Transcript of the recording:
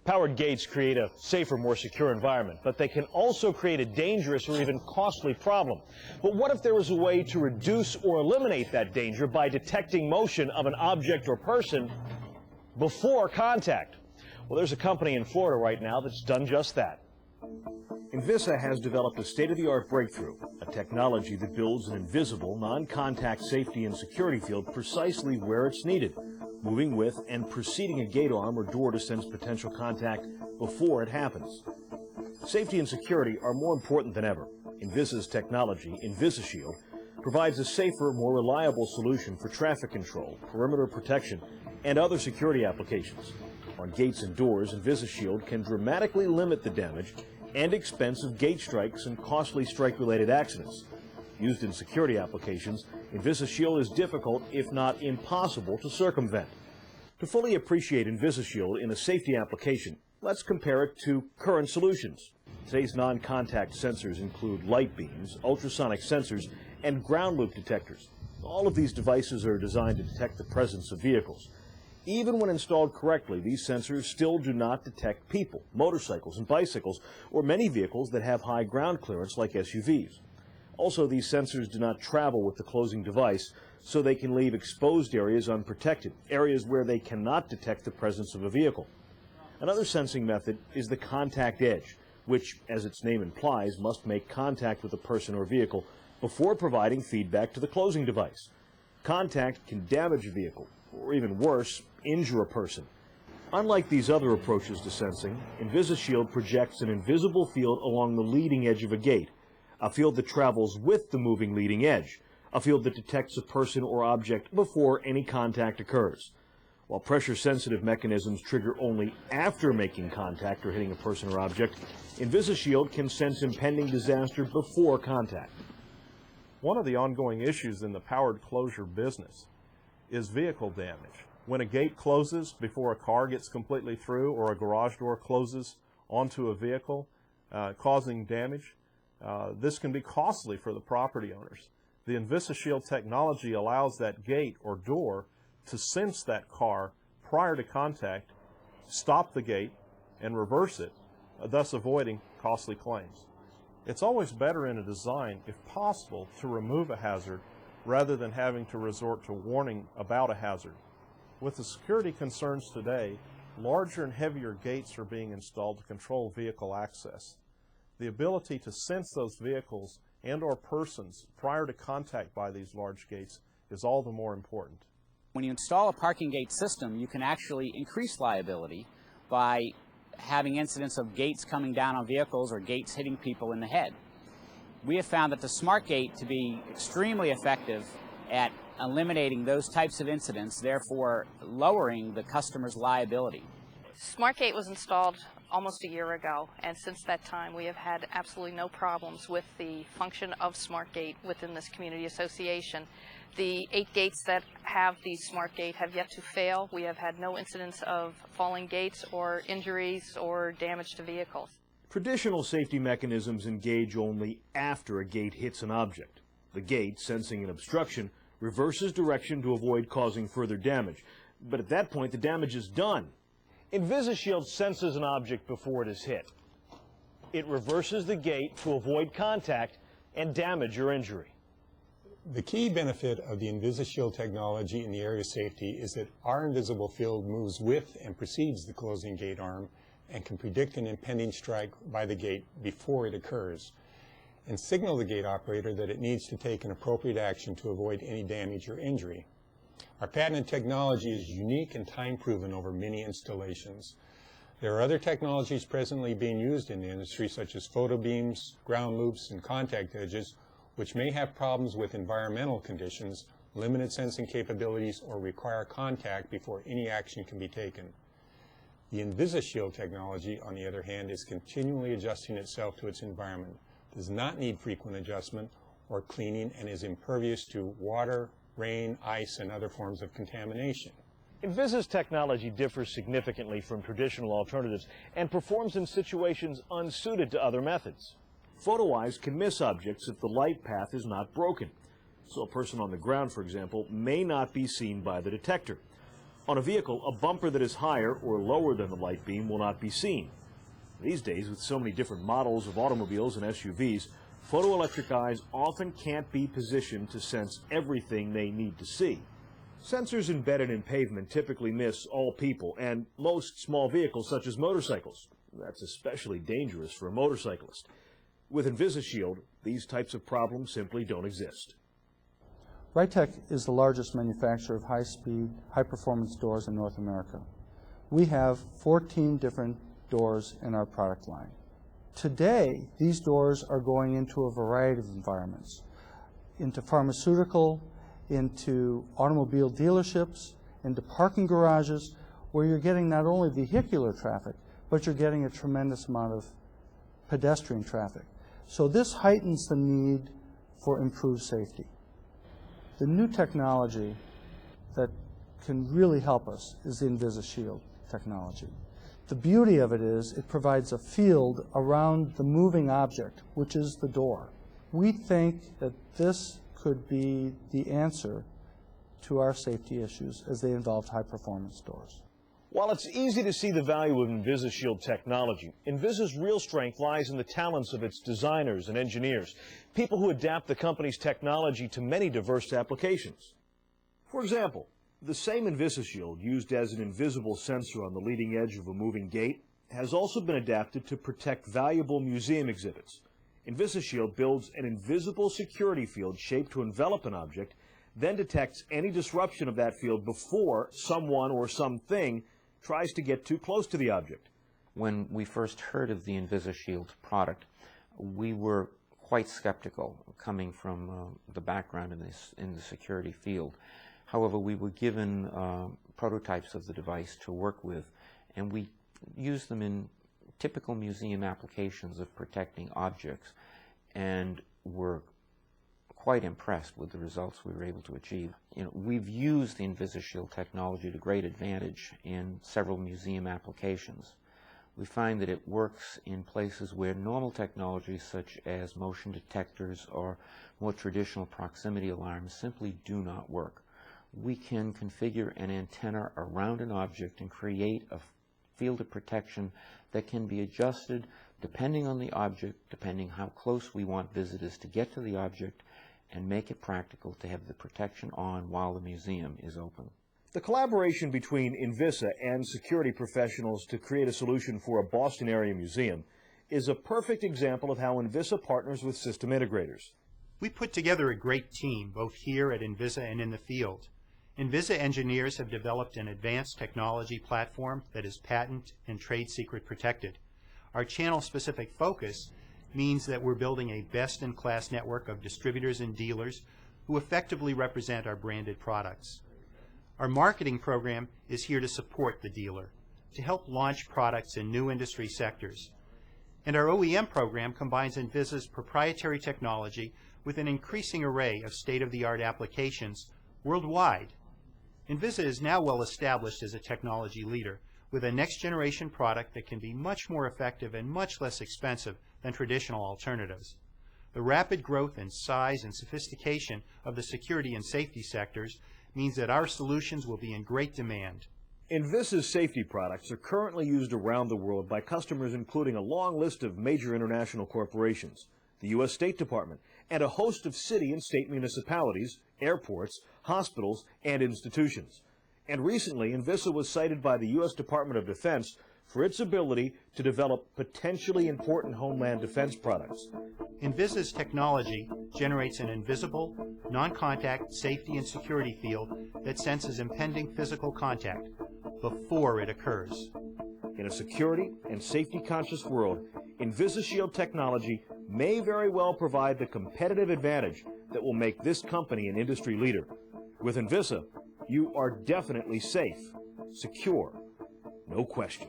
Powered gates create a safer, more secure environment, but they can also create a dangerous or even costly problem. But what if there was a way to reduce or eliminate that danger by detecting motion of an object or person before contact? Well, there's a company in Florida right now that's done just that. Invisa has developed a state-of-the-art breakthrough, a technology that builds an invisible, non-contact safety and security field precisely where it's needed, moving with and preceding a gate arm or door to sense potential contact before it happens. Safety and security are more important than ever. Invisa's technology, InvisaShield, provides a safer, more reliable solution for traffic control, perimeter protection, and other security applications. On gates and doors, InvisaShield can dramatically limit the damage and expense of gate strikes and costly strike-related accidents. Used in security applications, InvisaShield is difficult, if not impossible, to circumvent. To fully appreciate InvisaShield in a safety application, let's compare it to current solutions. Today's non-contact sensors include light beams, ultrasonic sensors, and ground loop detectors. All of these devices are designed to detect the presence of vehicles. Even when installed correctly, these sensors still do not detect people, motorcycles and bicycles, or many vehicles that have high ground clearance like SUVs. Also, these sensors do not travel with the closing device, so they can leave exposed areas unprotected, areas where they cannot detect the presence of a vehicle. Another sensing method is the contact edge, which, as its name implies, must make contact with a person or vehicle before providing feedback to the closing device. Contact can damage a vehicle, or even worse, injure a person. Unlike these other approaches to sensing, InvisaShield projects an invisible field along the leading edge of a gate, a field that travels with the moving leading edge, a field that detects a person or object before any contact occurs. While pressure-sensitive mechanisms trigger only after making contact or hitting a person or object, InvisaShield can sense impending disaster before contact. One of the ongoing issues in the powered closure business is vehicle damage. When a gate closes before a car gets completely through, or a garage door closes onto a vehicle, causing damage, this can be costly for the property owners. The InvisaShield technology allows that gate or door to sense that car prior to contact, stop the gate, and reverse it, thus avoiding costly claims. It's always better in a design, if possible, to remove a hazard rather than having to resort to warning about a hazard. With the security concerns today, larger and heavier gates are being installed to control vehicle access. The ability to sense those vehicles and/or persons prior to contact by these large gates is all the more important. When you install a parking gate system, you can actually increase liability by having incidents of gates coming down on vehicles or gates hitting people in the head. We have found that the Smartgate to be extremely effective at eliminating those types of incidents, therefore lowering the customer's liability. Smartgate was installed almost a year ago, and since that time we have had absolutely no problems with the function of Smartgate within this community association. The 8 gates that have the Smartgate have yet to fail. We have had no incidents of falling gates or injuries or damage to vehicles. Traditional safety mechanisms engage only after a gate hits an object. The gate, sensing an obstruction, reverses direction to avoid causing further damage. But at that point, the damage is done. InvisaShield senses an object before it is hit. It reverses the gate to avoid contact and damage or injury. The key benefit of the InvisaShield technology in the area of safety is that our invisible field moves with and precedes the closing gate arm and can predict an impending strike by the gate before it occurs, and signal the gate operator that it needs to take an appropriate action to avoid any damage or injury. Our patented technology is unique and time-proven over many installations. There are other technologies presently being used in the industry, such as photo beams, ground loops, and contact edges, which may have problems with environmental conditions, limited sensing capabilities, or require contact before any action can be taken. The InvisaShield technology, on the other hand, is continually adjusting itself to its environment, does not need frequent adjustment or cleaning, and is impervious to water, rain, ice, and other forms of contamination. Invisa's technology differs significantly from traditional alternatives and performs in situations unsuited to other methods. Photo eyes can miss objects if the light path is not broken. So a person on the ground, for example, may not be seen by the detector. On a vehicle, a bumper that is higher or lower than the light beam will not be seen. These days, with so many different models of automobiles and SUVs, photoelectric eyes often can't be positioned to sense everything they need to see. Sensors embedded in pavement typically miss all people and most small vehicles such as motorcycles. That's especially dangerous for a motorcyclist. With InvisaShield, these types of problems simply don't exist. Rytec is the largest manufacturer of high-speed, high-performance doors in North America. We have 14 different doors in our product line. Today, these doors are going into a variety of environments, into pharmaceutical, into automobile dealerships, into parking garages, where you're getting not only vehicular traffic, but you're getting a tremendous amount of pedestrian traffic. So this heightens the need for improved safety. The new technology that can really help us is the InvisaShield technology. The beauty of it is it provides a field around the moving object, which is the door. We think that this could be the answer to our safety issues as they involve high-performance doors. While it's easy to see the value of InvisaShield technology, Invisa's real strength lies in the talents of its designers and engineers, people who adapt the company's technology to many diverse applications. For example, the same InvisaShield used as an invisible sensor on the leading edge of a moving gate has also been adapted to protect valuable museum exhibits. InvisaShield builds an invisible security field shaped to envelop an object, then detects any disruption of that field before someone or something tries to get too close to the object. When we first heard of the InvisaShield product, we were quite skeptical, coming from the background in the security field. However, we were given prototypes of the device to work with, and we used them in typical museum applications of protecting objects, and were quite impressed with the results we were able to achieve. We've used the InvisaShield technology to great advantage in several museum applications. We find that it works in places where normal technologies such as motion detectors or more traditional proximity alarms simply do not work. We can configure an antenna around an object and create a field of protection that can be adjusted depending on the object, depending how close we want visitors to get to the object, and make it practical to have the protection on while the museum is open. The collaboration between Invisa and security professionals to create a solution for a Boston area museum is a perfect example of how Invisa partners with system integrators. We put together a great team, both here at Invisa and in the field. Invisa engineers have developed an advanced technology platform that is patent and trade secret protected. Our channel-specific focus means that we're building a best-in-class network of distributors and dealers who effectively represent our branded products. Our marketing program is here to support the dealer, to help launch products in new industry sectors. And our OEM program combines Invisa's proprietary technology with an increasing array of state-of-the-art applications worldwide. Invisa is now well established as a technology leader, with a next-generation product that can be much more effective and much less expensive than traditional alternatives. The rapid growth in size and sophistication of the security and safety sectors means that our solutions will be in great demand. Invisa's safety products are currently used around the world by customers including a long list of major international corporations, the U.S. State Department, and a host of city and state municipalities, airports, hospitals, and institutions. And recently, Invisa was cited by the U.S. Department of Defense for its ability to develop potentially important homeland defense products. Invisa's technology generates an invisible, non-contact safety and security field that senses impending physical contact before it occurs. In a security and safety-conscious world, InvisaShield technology may very well provide the competitive advantage that will make this company an industry leader. With Invisa, you are definitely safe, secure, no question.